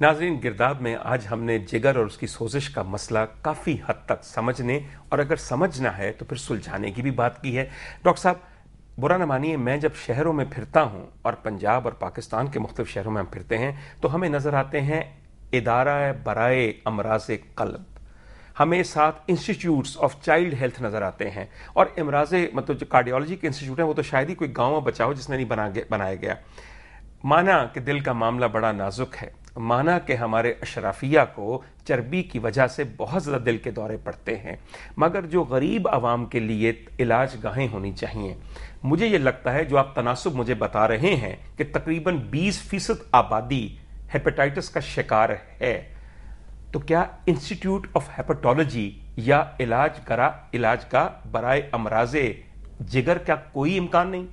ناظرین، گرداب میں آج ہم نے جگر اور اس کی سوزش کا مسئلہ کافی حد تک سمجھنے اور اگر سمجھنا ہے تو پھر سلجھانے کی بھی بات کی ہے. ڈاکٹر صاحب برا نہ مانیے، میں جب شہروں میں پھرتا ہوں اور پنجاب اور پاکستان کے مختلف شہروں میں ہم پھرتے ہیں تو ہمیں نظر آتے ہیں ادارہ برائے امراض قلب، ہمیں ساتھ انسٹیٹیوٹس آف چائلڈ ہیلتھ نظر آتے ہیں، اور امراض مطلب جو کارڈیولوجی کے انسٹیٹیوٹ ہیں وہ تو شاید ہی کوئی گاؤں میں بچا ہو جس میں نہیں بنایا گیا. مانا کہ دل کا معاملہ بڑا نازک ہے، مانا کہ ہمارے اشرافیہ کو چربی کی وجہ سے بہت زیادہ دل کے دورے پڑتے ہیں، مگر جو غریب عوام کے لیے علاج گاہیں ہونی چاہیے. مجھے یہ لگتا ہے جو آپ تناسب مجھے بتا رہے ہیں کہ تقریباً 20% آبادی ہیپاٹائٹس کا شکار ہے، تو کیا انسٹیٹیوٹ آف ہیپاٹولوجی یا علاج کا برائے امراض جگر کا کوئی امکان نہیں؟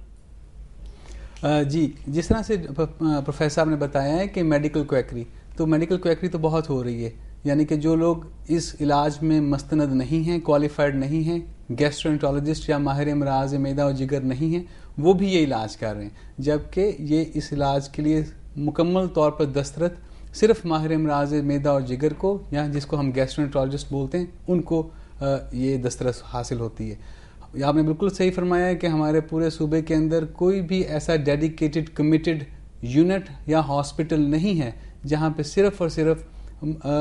جی، جس طرح سے پروفیسر صاحب نے بتایا ہے کہ میڈیکل کویکری تو بہت ہو رہی ہے، یعنی کہ جو لوگ اس علاج میں مستند نہیں ہیں، کوالیفائڈ نہیں ہیں، گیسٹرونٹرولوجسٹ یا ماہر امراض معدہ اور جگر نہیں ہیں، وہ بھی یہ علاج کر رہے ہیں، جبکہ یہ اس علاج کے لیے مکمل طور پر دسترت صرف ماہر امراض معدہ اور جگر کو، یا جس کو ہم گیسٹرونٹرولوجسٹ بولتے ہیں، ان کو یہ دسترس حاصل ہوتی ہے. آپ نے بالکل صحیح فرمایا ہے کہ ہمارے پورے صوبے کے اندر کوئی بھی ایسا ڈیڈیکیٹڈ کمیٹڈ یونٹ یا ہاسپٹل نہیں ہے جہاں پہ صرف اور صرف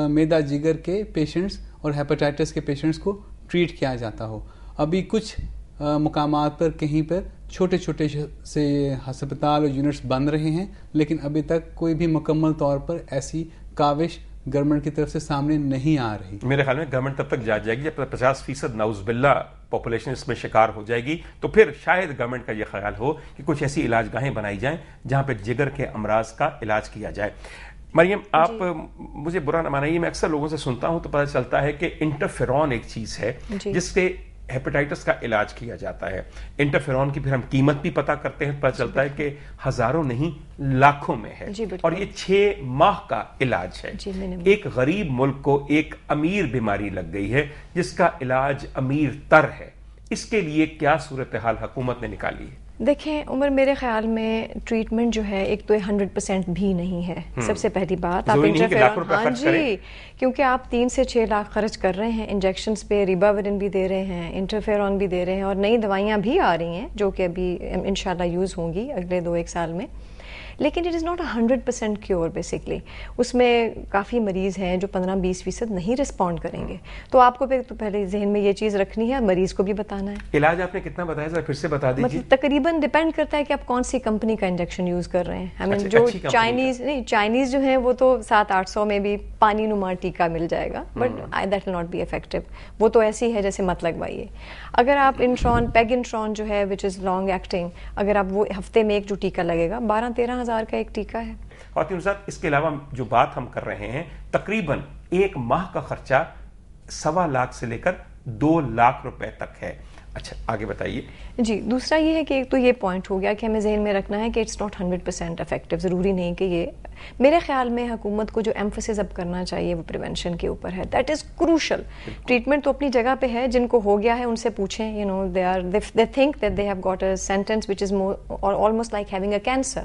معدہ جگر کے پیشنٹس اور ہیپاٹائٹس کے پیشنٹس کو ٹریٹ کیا جاتا ہو. ابھی کچھ مقامات پر کہیں پر چھوٹے چھوٹے سے ہسپتال اور یونٹس بن رہے ہیں، لیکن ابھی تک کوئی بھی مکمل طور پر ایسی کاوش گورنمنٹ کی طرف سے سامنے نہیں آ رہی. میرے خیال میں گورنمنٹ تب تک جائے گی جب 50% نعوذ باللہ پاپولیشن اس میں شکار ہو جائے گی، تو پھر شاید گورنمنٹ کا یہ خیال ہو کہ کچھ ایسی علاج گاہیں بنائی جائیں جہاں پہ جگر کے امراض کا علاج کیا جائے. مریم، آپ مجھے برا نہ مانیے، میں اکثر لوگوں سے سنتا ہوں تو پتہ چلتا ہے کہ انٹرفیرون ایک چیز ہے جس سے ہیپاٹائٹس کا علاج کیا جاتا ہے. انٹرفیرون کی پھر ہم قیمت بھی پتہ کرتے ہیں، پتہ چلتا ہے کہ ہزاروں نہیں لاکھوں میں ہے، اور یہ 6 ماہ کا علاج ہے. ایک غریب ملک کو ایک امیر بیماری لگ گئی ہے جس کا علاج امیر تر ہے، اس کے لیے کیا صورتحال حکومت نے نکالی ہے؟ دیکھیں عمر، میرے خیال میں ٹریٹمنٹ جو ہے ایک تو 100% بھی نہیں ہے. سب سے پہلی بات آپ انٹرفیرون، ہاں جی، کیونکہ آپ 3 سے 6 لاکھ خرچ کر رہے ہیں انجیکشنز پہ، ریباورین بھی دے رہے ہیں، انٹرفیرون بھی دے رہے ہیں، اور نئی دوائیاں بھی آ رہی ہیں جو کہ ابھی انشاءاللہ یوز ہوں گی اگلے 2-1 سال میں. لیکن it is not 100% cure. Basically اس میں کافی مریض ہیں جو 15-20% نہیں رسپونڈ کریں گے. تو آپ کو تو پہلے ذہن میں یہ چیز رکھنی ہے، مریض کو بھی بتانا ہے. علاج آپ نے کتنا بتایا، ذرا پھر سے بتا دیجیے. مطلب تقریباً ڈپینڈ کرتا ہے کہ آپ کون سی کمپنی کا انجیکشن یوز کر رہے ہیں. جو چائنیز جو ہیں وہ تو 700-800 میں بھی پانی نما ٹیکہ مل جائے گا، but that will not be effective. وہ تو ایسی ہے جیسے مت لگوائیے. اگر آپ پیگ انٹرون جو ہے وچ از لانگ ایکٹنگ، اگر آپ وہ ہفتے میں ایک جو ٹیکہ لگے گا 12-13 ہزار کا ایک ٹیکہ ہے. خواتین صاحب، اس کے علاوہ جو بات ہم کر رہے ہیں تقریباً 1 ماہ کا خرچہ 1.25 لاکھ سے لے کر 2 لاکھ روپے تک ہے. اچھا آگے بتائیے. جی، دوسرا یہ ہے کہ ایک تو یہ پوائنٹ ہو گیا کہ ہمیں ذہن میں رکھنا ہے کہ اٹس ناٹ 100% افیکٹو. ضروری نہیں کہ یہ، میرے خیال میں حکومت کو جو ایمفسس اب کرنا چاہیے وہ پریونشن کے اوپر ہے. That is crucial. ٹریٹمنٹ تو اپنی جگہ پہ ہے، جن کو ہو گیا ہے ان سے پوچھیں. they think that they have got a sentence which is more or almost like having a cancer.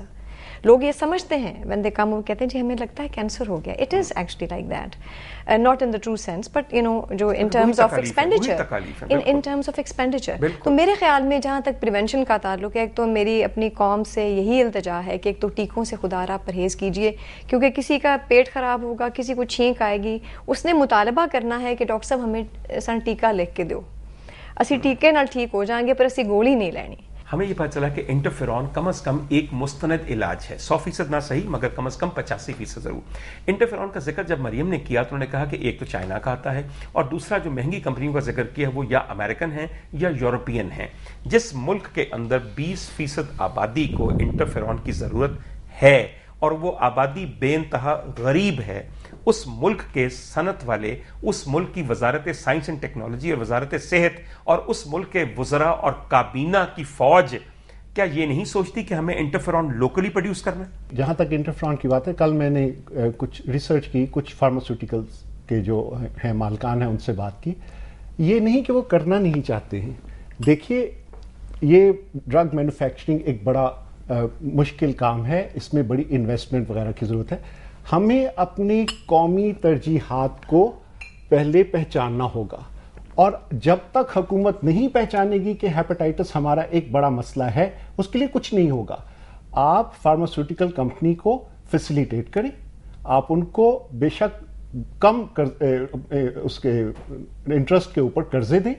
لوگ یہ سمجھتے ہیں when they come، وہ کہتے ہیں جی ہمیں لگتا ہے کینسر ہو گیا. It is actually like that, not in the true sense, but جو ان ٹرمز آف ایکسپینڈیچر. تو میرے خیال میں جہاں تک پریونشن کا تعلق ہے، ایک تو میری اپنی قوم سے یہی التجا ہے کہ ایک تو ٹیکوں سے خدا را پرہیز کیجیے، کیونکہ کسی کا پیٹ خراب ہوگا، کسی کو چھینک آئے گی، اس نے مطالبہ کرنا ہے کہ ڈاکٹر صاحب ہمیں سن ٹیکہ لکھ کے دو. اسی ٹیکے نال ٹھیک ہو جائیں گے پر اسی گولی نہیں لینی. ہمیں یہ پتہ چلا کہ انٹرفیرون کم از کم ایک مستند علاج ہے، 100% نہ صحیح مگر کم از کم 85% ضرور. انٹرفیرون کا ذکر جب مریم نے کیا تو انہوں نے کہا کہ ایک تو چائنا کا آتا ہے، اور دوسرا جو مہنگی کمپنیوں کا ذکر کیا وہ یا امریکن ہیں یا یورپین ہیں. جس ملک کے اندر 20% آبادی کو انٹرفیرون کی ضرورت ہے اور وہ آبادی بے انتہا غریب ہے، اس ملک کے صنعت والے، اس ملک کی وزارت سائنس اینڈ ٹیکنالوجی اور وزارت صحت اور اس ملک کے وزراء اور کابینہ کی فوج کیا یہ نہیں سوچتی کہ ہمیں انٹرفیرون لوکلی پروڈیوس کرنا ہے؟ جہاں تک انٹرفیرون کی بات ہے، کل میں نے کچھ ریسرچ کی، کچھ فارماسیوٹیکلز کے جو ہیں مالکان ہیں ان سے بات کی. یہ نہیں کہ وہ کرنا نہیں چاہتے ہیں. دیکھیے، یہ ڈرگ مینوفیکچرنگ ایک بڑا مشکل کام ہے، اس میں بڑی انویسٹمنٹ وغیرہ کی ضرورت ہے. ہمیں اپنی قومی ترجیحات کو پہلے پہچاننا ہوگا، اور جب تک حکومت نہیں پہچانے گی کہ ہیپاٹائٹس ہمارا ایک بڑا مسئلہ ہے، اس کے لیے کچھ نہیں ہوگا. آپ فارماسیوٹیکل کمپنی کو فیسیلیٹیٹ کریں، آپ ان کو بے شک کم اس کے انٹرسٹ کے اوپر قرضے دیں،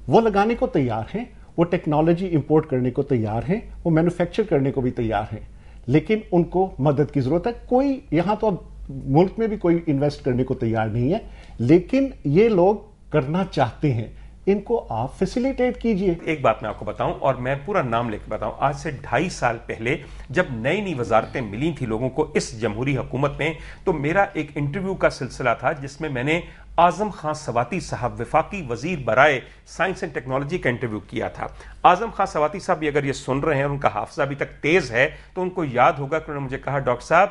وہ لگانے کو تیار ہیں، وہ ٹیکنالوجی امپورٹ کرنے کو تیار ہیں، وہ مینوفیکچر کرنے کو بھی تیار ہیں، لیکن ان کو مدد کی ضرورت ہے. کوئی یہاں تو اب ملک میں بھی کوئی انویسٹ کرنے کو تیار نہیں ہے، لیکن یہ لوگ کرنا چاہتے ہیں، ان کو آپ فیسیلیٹیٹ کیجئے. ایک بات میں آپ کو بتاؤں، اور میں پورا نام لے کے بتاؤں، آج سے 2.5 سال پہلے جب نئی وزارتیں ملی تھی لوگوں کو اس جمہوری حکومت میں، تو میرا ایک انٹرویو کا سلسلہ تھا جس میں میں نے اعظم خان سواتی صاحب، وفاقی وزیر برائے سائنس اینڈ ٹیکنالوجی کا انٹرویو کیا تھا. اعظم خان سواتی صاحب بھی اگر یہ سن رہے ہیں اور ان کا حافظہ ابھی تک تیز ہے تو ان کو یاد ہوگا کہ انہوں نے مجھے کہا، ڈاکٹر صاحب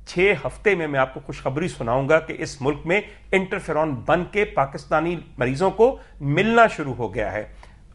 6 ہفتے میں آپ کو خوشخبری سناؤں گا کہ اس ملک میں انٹرفیرون بن کے پاکستانی مریضوں کو ملنا شروع ہو گیا ہے.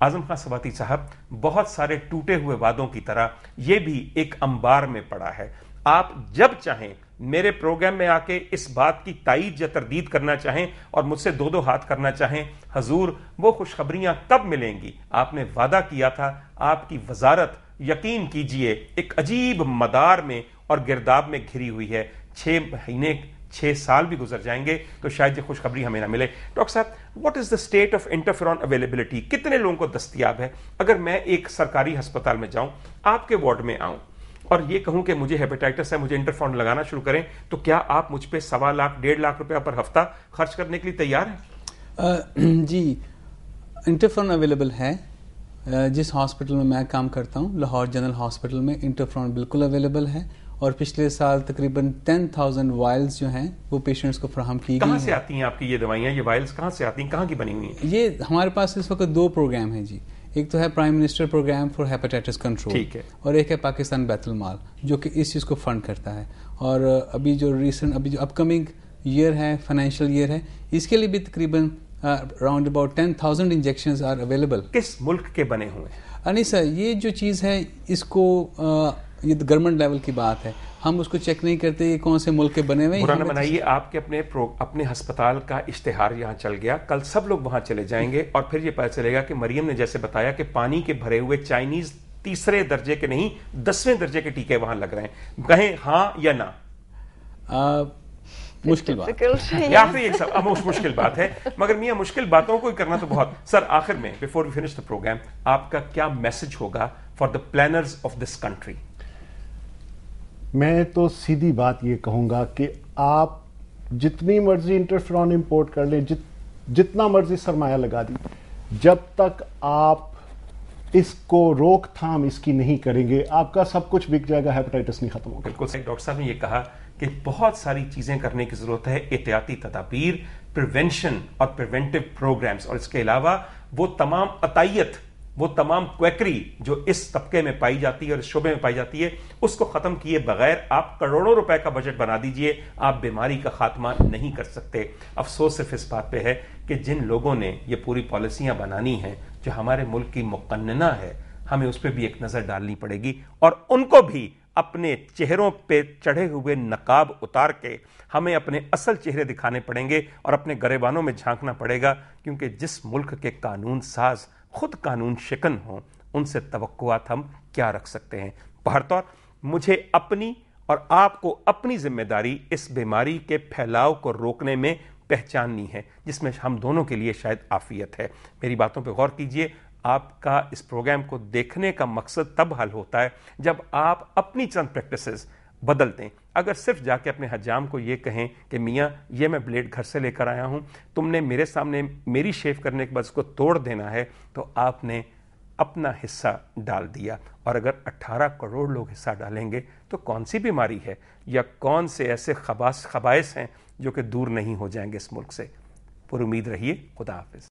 اعظم خان سواتی صاحب، بہت سارے ٹوٹے ہوئے وعدوں کی طرح یہ بھی ایک انبار میں پڑا ہے. آپ جب چاہیں میرے پروگرام میں آ کے اس بات کی تائید یا تردید کرنا چاہیں اور مجھ سے 2 ہاتھ کرنا چاہیں، حضور وہ خوشخبریاں کب ملیں گی؟ آپ نے وعدہ کیا تھا. آپ کی وزارت یقین کیجئے ایک عجیب مدار میں اور گرداب میں گھری ہوئی ہے. 6 مہینے 6 سال بھی گزر جائیں گے تو شاید یہ خوشخبری ہمیں نہ ملے. ڈاکٹر صاحب، what is the state of interferon availability? کتنے لوگوں کو دستیاب ہے؟ اگر میں ایک سرکاری ہسپتال میں جاؤں، آپ کے وارڈ میں آؤں اور یہ کہوں کہ مجھے ہیپاٹائٹس ہے، مجھے انٹرفیرون لگانا شروع کریں، تو کیا آپ مجھ پہ 1.25 لاکھ 1.5 لاکھ روپیہ پر ہفتہ خرچ کرنے کے لیے تیار ہیں؟ جی، انٹرفیرون اویلیبل ہے. جس ہاسپٹل میں میں کام کرتا ہوں، لاہور جنرل ہاسپٹل میں انٹرفیرون بالکل اویلیبل ہے، اور پچھلے سال تقریباً 10,000 وائلز جو ہیں وہ پیشنٹس کو فراہم کی گئی ہیں. کہاں سے آتی ہیں آپ کی یہ دوائیاں؟ یہ وائلز کہاں سے آتی ہیں؟ کہاں کی بنی ہوئی ہیں؟ یہ ہمارے پاس اس وقت 2 پروگرام ہیں جی. ایک تو ہے prime minister programme for hepatitis control, اور ایک ہے پاکستان بیت المال جو کہ اس چیز کو فنڈ کرتا ہے. اور ابھی جو اپ کمنگ ایئر ہے، فائنینشیل ایئر ہے، اس کے لیے بھی تقریباً around about 10,000 injections are available. کس ملک کے بنے ہوئے ہیں؟ نہیں سر، یہ جو چیز ہے اس کو یہ گورنمنٹ لیول کی بات ہے، ہم اس کو چیک نہیں کرتے یہ کون سے ملک کے بنے ہوئے ہیں. برا نہ منائیے، آپ کے اپنے ہسپتال کا اشتہار یہاں چل گیا، کل سب لوگ وہاں چلے جائیں گے اور پھر یہ پتہ چلے گا کہ مریم نے جیسے بتایا کہ پانی کے بھرے ہوئے چائنیز 3 درجے کے نہیں 10ویں درجے کے ٹیکے وہاں لگ رہے ہیں. کہیں ہاں یا نہ؟ مشکل بات یا پھر ایک سب مشکل بات ہے، مگر میاں مشکل باتوں کو کرنا تو بہت. سر آخر میں before we finish the programme, آپ کا کیا میسج ہوگا for the planners of this country? میں تو سیدھی بات یہ کہوں گا کہ آپ جتنی مرضی انٹرفیرون امپورٹ کر لیں، جتنا مرضی سرمایہ لگا دی، جب تک آپ اس کو روک تھام اس کی نہیں کریں گے، آپ کا سب کچھ بک جائے گا، ہیپاٹائٹس نہیں ختم ہوگا. بالکل صحیح. ڈاکٹر صاحب نے یہ کہا کہ بہت ساری چیزیں کرنے کی ضرورت ہے، احتیاطی تدابیر، پریونشن اور پریونٹیو پروگرامز، اور اس کے علاوہ وہ تمام عطائیت، وہ تمام کویکری جو اس طبقے میں پائی جاتی ہے اور اس شعبے میں پائی جاتی ہے، اس کو ختم کیے بغیر آپ کروڑوں روپے کا بجٹ بنا دیجئے، آپ بیماری کا خاتمہ نہیں کر سکتے. افسوس صرف اس بات پہ ہے کہ جن لوگوں نے یہ پوری پالیسیاں بنانی ہیں جو ہمارے ملک کی مقننہ ہے، ہمیں اس پہ بھی ایک نظر ڈالنی پڑے گی، اور ان کو بھی اپنے چہروں پہ چڑھے ہوئے نقاب اتار کے ہمیں اپنے اصل چہرے دکھانے پڑیں گے اور اپنے گریبانوں میں جھانکنا پڑے گا. کیونکہ جس ملک کے قانون ساز خود قانون شکن ہوں، ان سے توقعات ہم کیا رکھ سکتے ہیں؟ بہرطور مجھے اپنی اور آپ کو اپنی ذمہ داری اس بیماری کے پھیلاؤ کو روکنے میں پہچاننی ہے، جس میں ہم دونوں کے لیے شاید عافیت ہے. میری باتوں پہ غور کیجئے. آپ کا اس پروگرام کو دیکھنے کا مقصد تب حل ہوتا ہے جب آپ اپنی چند پریکٹسز بدل دیں. اگر صرف جا کے اپنے حجام کو یہ کہیں کہ میاں یہ میں بلیڈ گھر سے لے کر آیا ہوں، تم نے میرے سامنے میری شیو کرنے کے بعد اس کو توڑ دینا ہے، تو آپ نے اپنا حصہ ڈال دیا. اور اگر 18 کروڑ لوگ حصہ ڈالیں گے تو کون سی بیماری ہے یا کون سے ایسے خبائث ہیں جو کہ دور نہیں ہو جائیں گے اس ملک سے؟ پر امید رہیے. خدا حافظ.